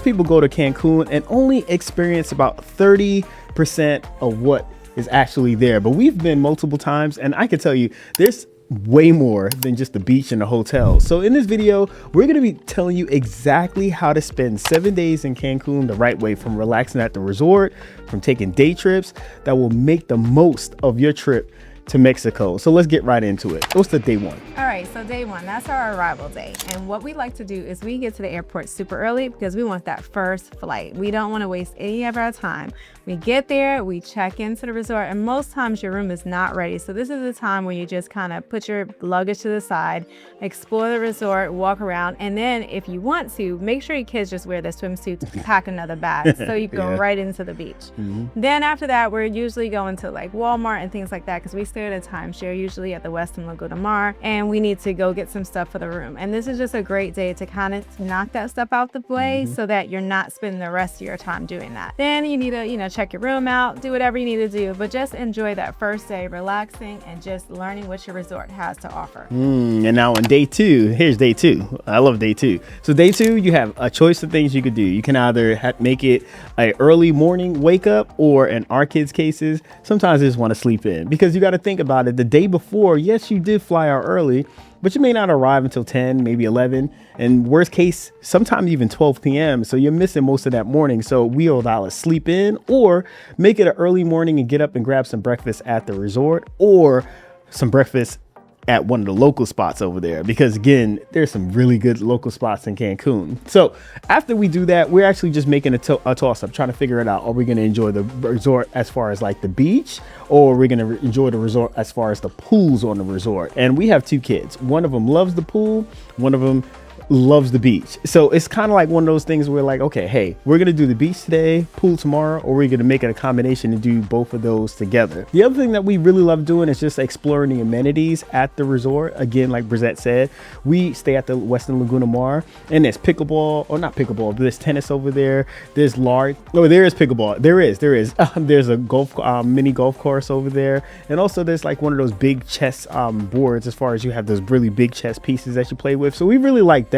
people go to Cancun and only experience about 30% of what is actually there. But we've been multiple times, and I can tell you there's way more than just the beach and the hotel. So in this video, we're going to be telling you exactly how to spend 7 days in Cancun the right way, from relaxing at the resort, from taking day trips that will make the most of your trip to Mexico. So let's get right into it. What's the day one? All right, so day one, that's our arrival day. And what we like to do is we get to the airport super early because we want that first flight. We don't want to waste any of our time. We get there, we check into the resort, and most times your room is not ready. So this is the time where you just kind of put your luggage to the side, explore the resort, walk around, and then if you want to, make sure your kids just wear their swimsuits, pack another bag so you go right into the beach. Then after that, we're usually going to like Walmart and things like that because we stay at a timeshare, usually at the Western Laguna Mar, and we need to go get some stuff for the room. And this is just a great day to kind of knock that stuff out the way so that you're not spending the rest of your time doing that. Then you need to, check your room out, do whatever you need to do, but just enjoy that first day, relaxing and just learning what your resort has to offer. And now on day two, here's day two. I love day two. So day two, you have a choice of things you could do. You can either make it an early morning wake up, or in our kids' cases, sometimes they just want to sleep in, because you got to think about it. The day before, yes, you did fly out early, but you may not arrive until 10, maybe 11, and worst case, sometimes even 12 p.m. So you're missing most of that morning. So we will either sleep in or make it an early morning and get up and grab some breakfast at the resort, or some breakfast at one of the local spots over there, because again, there's some really good local spots in Cancun. So after we do that, we're actually just making a toss up, trying to figure it out. Are we going to enjoy the resort as far as like the beach, or are we going to enjoy the resort as far as the pools on the resort? And we have two kids. One of them loves the pool, one of them loves the beach. So it's kind of like one of those things where like, okay, hey, we're gonna do the beach today, pool tomorrow, or we're gonna make it a combination and do both of those together. The other thing that we really love doing is just exploring the amenities at the resort. Again, like Brizette said, we stay at the Western Laguna Mar, and there's pickleball, or not pickleball, there's tennis over there. There's there is pickleball. There is. There's a golf, mini golf course over there. And also there's like one of those big chess boards, as far as you have those really big chess pieces that you play with. So we really like that.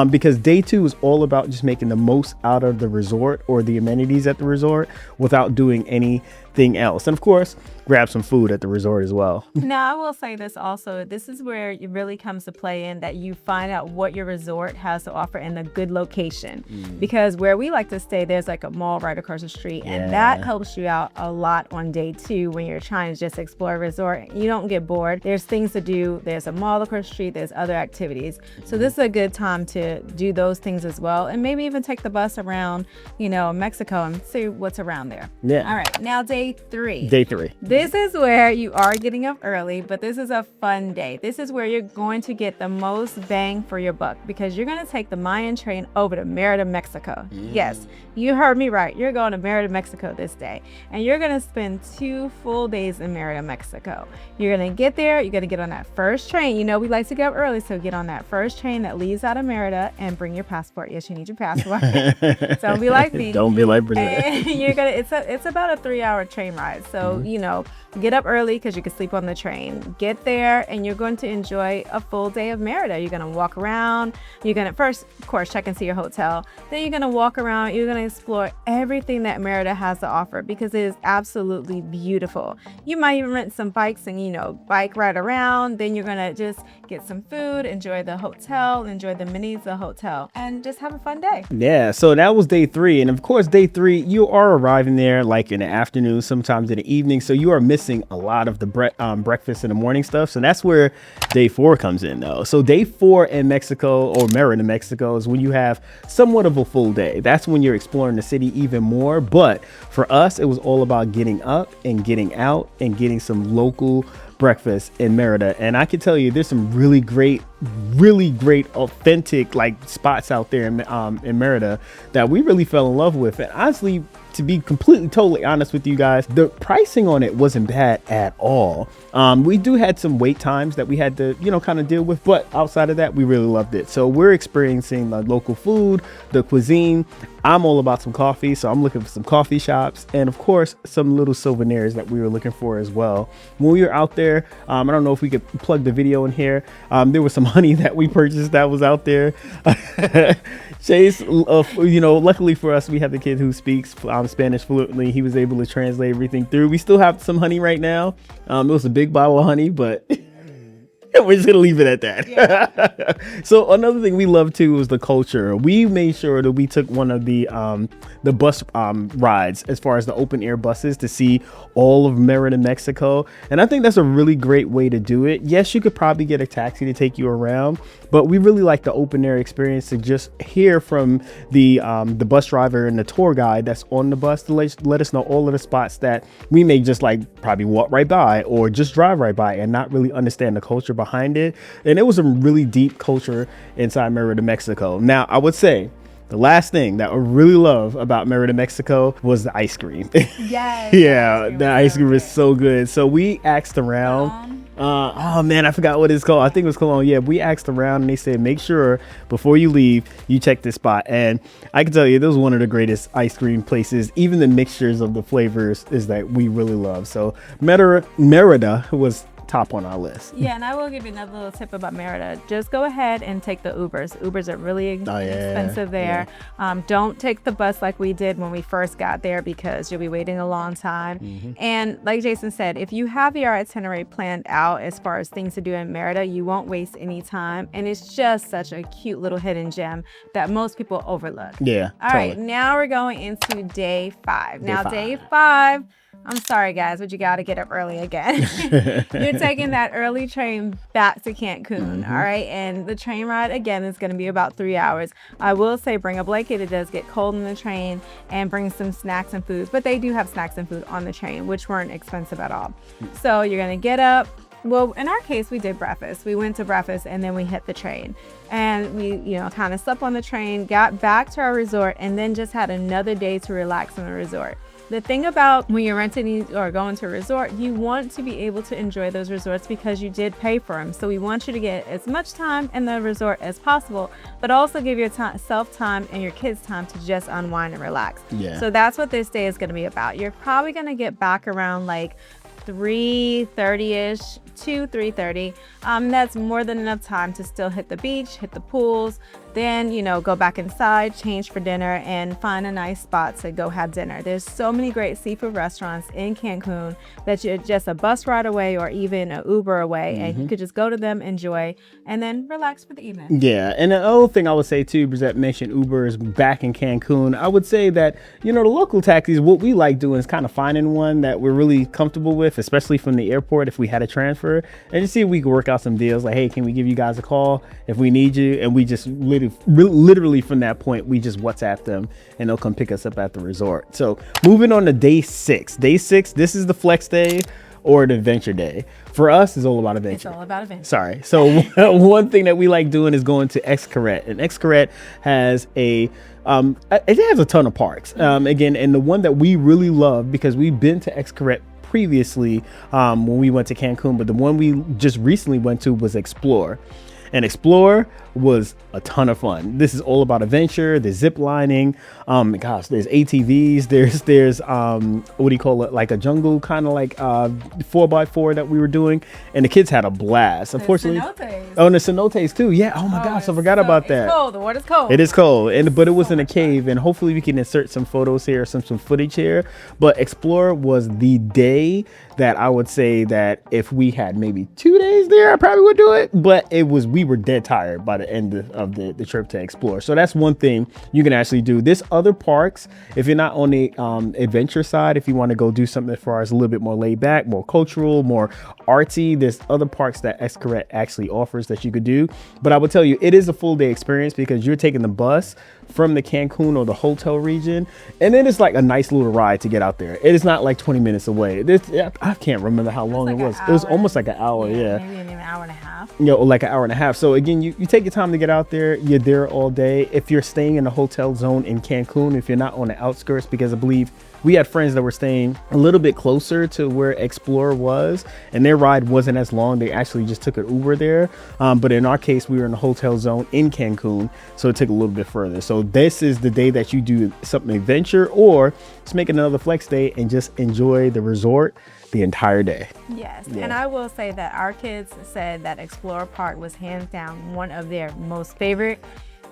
Because day two is all about just making the most out of the resort or the amenities at the resort without doing anything else. And of course, grab some food at the resort as well. Now, I will say this also, this is where it really comes to play in that you find out what your resort has to offer in a good location. Because where we like to stay, there's like a mall right across the street, and that helps you out a lot on day two when you're trying to just explore a resort. You don't get bored. There's things to do. There's a mall across the street. There's other activities. So this is a good time to do those things as well, and maybe even take the bus around, Mexico and see what's around there. Yeah. All right, now day three. Day three. This is where you are getting up early, but this is a fun day. This is where you're going to get the most bang for your buck, because you're going to take the Mayan train over to Merida, Mexico. Yes, you heard me right. You're going to Merida, Mexico this day, and you're going to spend 2 full days in Merida, Mexico. You're going to get there. You're going to get on that first train. We like to get up early, so get on that first train that leaves out of Merida, and bring your passport. Yes, you need your passport. Don't be like me. Don't be like Brizette. It's about a 3-hour train ride. So, get up early because you can sleep on the train. Get there, and you're going to enjoy a full day of Merida. You're going to walk around. You're going to first, of course, check and see your hotel. Then you're going to walk around. You're going to explore everything that Merida has to offer, because it is absolutely beautiful. You might even rent some bikes and, bike ride around. Then you're going to just get some food, enjoy the hotel, enjoy the minis of the hotel, and just have a fun day. Yeah, so that was day three. And of course, day three, you are arriving there like in the afternoon, sometimes in the evening. So you are missing a lot of the breakfast in the morning stuff. So that's where day four comes in, though. So day four in Mexico, or Merida, Mexico, is when you have somewhat of a full day. That's when you're exploring the city even more. But for us, it was all about getting up and getting out and getting some local breakfast in Merida. And I can tell you, there's some really great, authentic like spots out there in Merida that we really fell in love with. And honestly, to be completely totally honest with you guys, the pricing on it wasn't bad at all. We do had some wait times that we had to, kind of deal with, but outside of that, we really loved it. So we're experiencing the local food, the cuisine. I'm all about some coffee, so I'm looking for some coffee shops, and of course some little souvenirs that we were looking for as well. When we were out there, I don't know if we could plug the video in here. There was some honey that we purchased that was out there. Chase, luckily for us, we have the kid who speaks Spanish fluently. He was able to translate everything through. We still have some honey right now. It was a big bottle of honey, but we're just gonna leave it at that. Yeah. So another thing we love too was the culture. We made sure that we took one of the bus rides, as far as the open air buses, to see all of Merida, Mexico. And I think that's a really great way to do it. Yes, you could probably get a taxi to take you around, but we really like the open air experience, to just hear from the bus driver and the tour guide that's on the bus to let us know all of the spots that we may just probably walk right by or just drive right by and not really understand the culture behind it. And it was a really deep culture inside Merida, Mexico. Now, I would say the last thing that I really love about Merida, Mexico was the ice cream. Yes. Yeah, the ice cream is so good. So we asked around. Oh man, I forgot what it's called. I think it was Cologne. Yeah, we asked around and they said, make sure before you leave, you check this spot. And I can tell you, this was one of the greatest ice cream places. Even the mixtures of the flavors is that we really love. So Merida was top on our list. Yeah, and I will give you another little tip about Merida. Just go ahead and take the Ubers. Ubers are really expensive there. Yeah. Don't take the bus like we did when we first got there, because you'll be waiting a long time. Mm-hmm. And like Jason said, if you have your itinerary planned out as far as things to do in Merida, you won't waste any time. And it's just such a cute little hidden gem that most people overlook. Yeah. All right, now we're going into day 5. Day 5, I'm sorry, guys, but you got to get up early again. You're taking that early train back to Cancun, all right? And the train ride, again, is going to be about 3 hours. I will say bring a blanket. It does get cold in the train, and bring some snacks and foods. But they do have snacks and food on the train, which weren't expensive at all. So you're going to get up. Well, in our case, we did breakfast. We went to breakfast, and then we hit the train. And we, kind of slept on the train, got back to our resort, and then just had another day to relax in the resort. The thing about when you're renting or going to a resort, you want to be able to enjoy those resorts because you did pay for them. So we want you to get as much time in the resort as possible, but also give yourself time and your kids time to just unwind and relax. Yeah. So that's what this day is going to be about. You're probably going to get back around 3:30ish to 3:30. That's more than enough time to still hit the beach, hit the pools, then go back inside, change for dinner, and find a nice spot to go have dinner. There's so many great seafood restaurants in Cancun that you're just a bus ride away or even an Uber away, and you could just go to them, enjoy, and then relax for the evening. Yeah, and the other thing I would say too, Brissette mentioned Ubers back in Cancun. I would say that the local taxis, what we like doing is kind of finding one that we're really comfortable with, especially from the airport if we had a transfer, and just see if we can work out some deals. Like, hey, can we give you guys a call if we need you? And we just literally from that point, we just WhatsApp them and they'll come pick us up at the resort. So moving on to day 6. Day 6, this is the flex day or the adventure day. For us, it's all about adventure. It's all about adventure. Sorry. So one thing that we like doing is going to Xcaret. And Xcaret has it has a ton of parks. Again, and the one that we really love, because we've been to Xcaret previously when we went to Cancun, but the one we just recently went to was Xplor. And Xplor was a ton of fun. This is all about adventure. There's zip lining. Gosh, there's ATVs. There's what do you call it? Like a jungle kind of 4x4 that we were doing, and the kids had a blast. Unfortunately, and the cenotes too. Yeah. Oh my gosh, I forgot about that. It's cold. The water's cold. It is cold, but it was in a cave, and hopefully we can insert some photos here, some footage here. But Xplor was the day that I would say that if we had maybe 2 days there, I probably would do it. But we were dead tired by the end of the trip to Xplor. So that's one thing you can actually do. There's other parks, if you're not on the adventure side, if you want to go do something as far as a little bit more laid back, more cultural, more artsy, there's other parks that Xcaret actually offers that you could do. But I would tell you, it is a full day experience because you're taking the bus from the Cancun or the hotel region, and then it's like a nice little ride to get out there. It is not like 20 minutes away. I can't remember how long it was. It was almost like an hour. Yeah, maybe an hour and a half. You know, like an hour and a half. So again, you take your time to get out there. You're there all day. If you're staying in the hotel zone in Cancun, if you're not on the outskirts, because I believe we had friends that were staying a little bit closer to where Xplor was, and their ride wasn't as long. They actually just took an Uber there. But in our case, we were in the hotel zone in Cancun, so it took a little bit further. So this is the day that you do something adventure, or just make another flex day and just enjoy the resort the entire day. Yes, and I will say that our kids said that Xplor Park was hands down one of their most favorite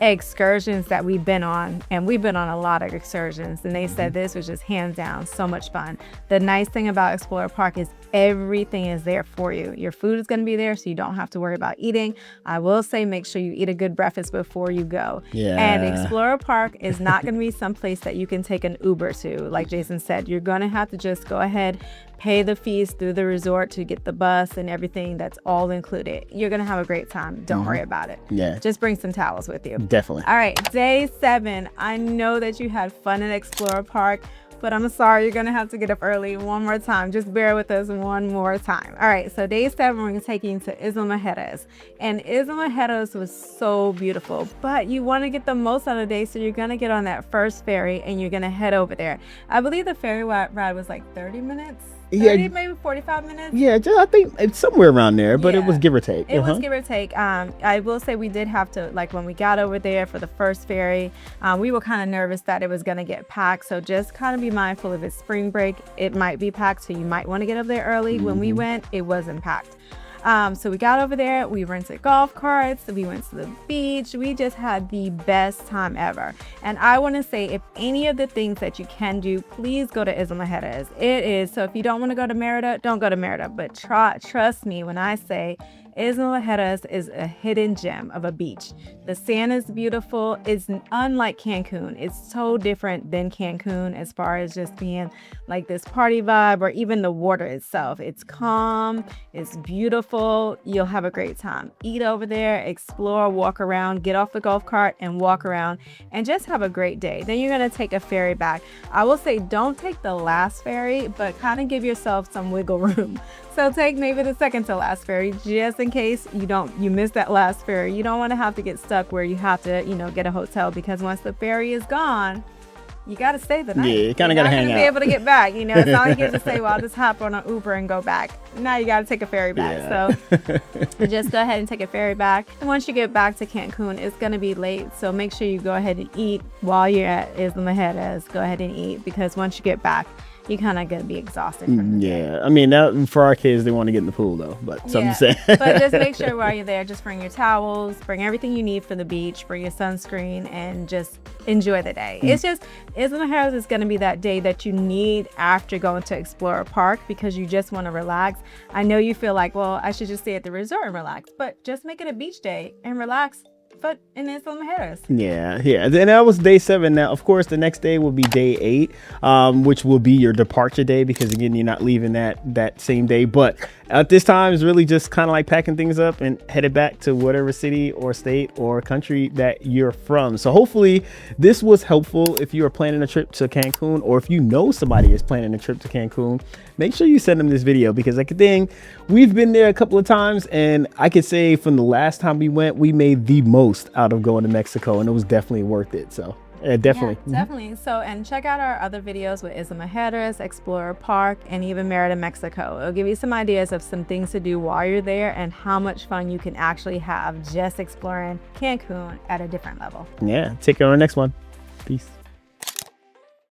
excursions that we've been on, and we've been on a lot of excursions, and they said this was just hands down so much fun. The nice thing about Xplor Park is everything is there for you. Your food is going to be there, so you don't have to worry about eating. I will say make sure you eat a good breakfast before you go. And Xplor Park is not going to be someplace that you can take an Uber to. Like Jason said, you're going to have to just go ahead, pay the fees through the resort to get the bus and everything. That's all included. You're going to have a great time. Don't worry about it. Just bring some towels with you. Definitely. All right, day 7. I know that you had fun at Xplor Park, but I'm sorry, you're going to have to get up early one more time. Just bear with us one more time. All right, so day 7, we're going to take you to Isla Mujeres. And Isla Mujeres was so beautiful, but you want to get the most out of the day, so you're going to get on that first ferry and you're going to head over there. I believe the ferry ride was like 30 minutes. 30, maybe 45 minutes. Yeah, I think it's somewhere around there, but it was give or take. It was give or take. I will say we did have to, like when we got over there for the first ferry, we were kind of nervous that it was going to get packed. So just kind of be mindful, if it's spring break, it might be packed. So you might want to get up there early. When we went, it wasn't packed. So we got over there, we rented golf carts, we went to the beach, we just had the best time ever. And I want to say, if any of the things that you can do, please go to Isla Mujeres. It is, so if you don't want to go to Merida, don't go to Merida, but trust me when I say Isla Mujeres is a hidden gem of a beach. The sand is beautiful. It's unlike Cancun. It's so different than Cancun as far as just being like this party vibe, or even the water itself. It's calm, it's beautiful. You'll have a great time. Eat over there, explore, walk around, get off the golf cart and walk around and just have a great day. Then you're going to take a ferry back. I will say don't take the last ferry, but kind of give yourself some wiggle room. So take maybe the second to last ferry, just in case you miss that last ferry. You don't want to have to get stuck where you have to, get a hotel, because once the ferry is gone, you got to stay the night. Yeah, you kind of got to hang out. You're not going to be able to get back. It's not like you just say, well, I'll just hop on an Uber and go back. Now you got to take a ferry back. So just go ahead and take a ferry back. And once you get back to Cancun, it's going to be late. So make sure you go ahead and eat while you're at Isla Mujeres. Go ahead and eat, because once you get back, you're kind of going to be exhausted from the day. I mean, that, for our kids, they want to get in the pool though, but something to say. But just make sure while you're there, just bring your towels, bring everything you need for the beach, bring your sunscreen, and just enjoy the day. It's just, Isla Mujeres is going to be that day that you need after going to Xplor Park, because you just want to relax. I know you feel like, well, I should just stay at the resort and relax, but just make it a beach day and relax. But in Isla Mujeres. Yeah. And that was day 7. Now, of course, the next day will be day 8, which will be your departure day, because again, you're not leaving that same day. But at this time, it's really just kind of like packing things up and headed back to whatever city or state or country that you're from. So hopefully this was helpful if you are planning a trip to Cancun, or if you know somebody is planning a trip to Cancun. Make sure you send them this video, because like a thing, we've been there a couple of times, and I could say from the last time we went, we made the most out of going to Mexico, and it was definitely worth it. So definitely. Yeah, definitely. So, and check out our other videos with Isla Mujeres, Xplor Park, and even Merida, Mexico. It'll give you some ideas of some things to do while you're there, and how much fun you can actually have just exploring Cancun at a different level. Yeah. Take care on the next one. Peace.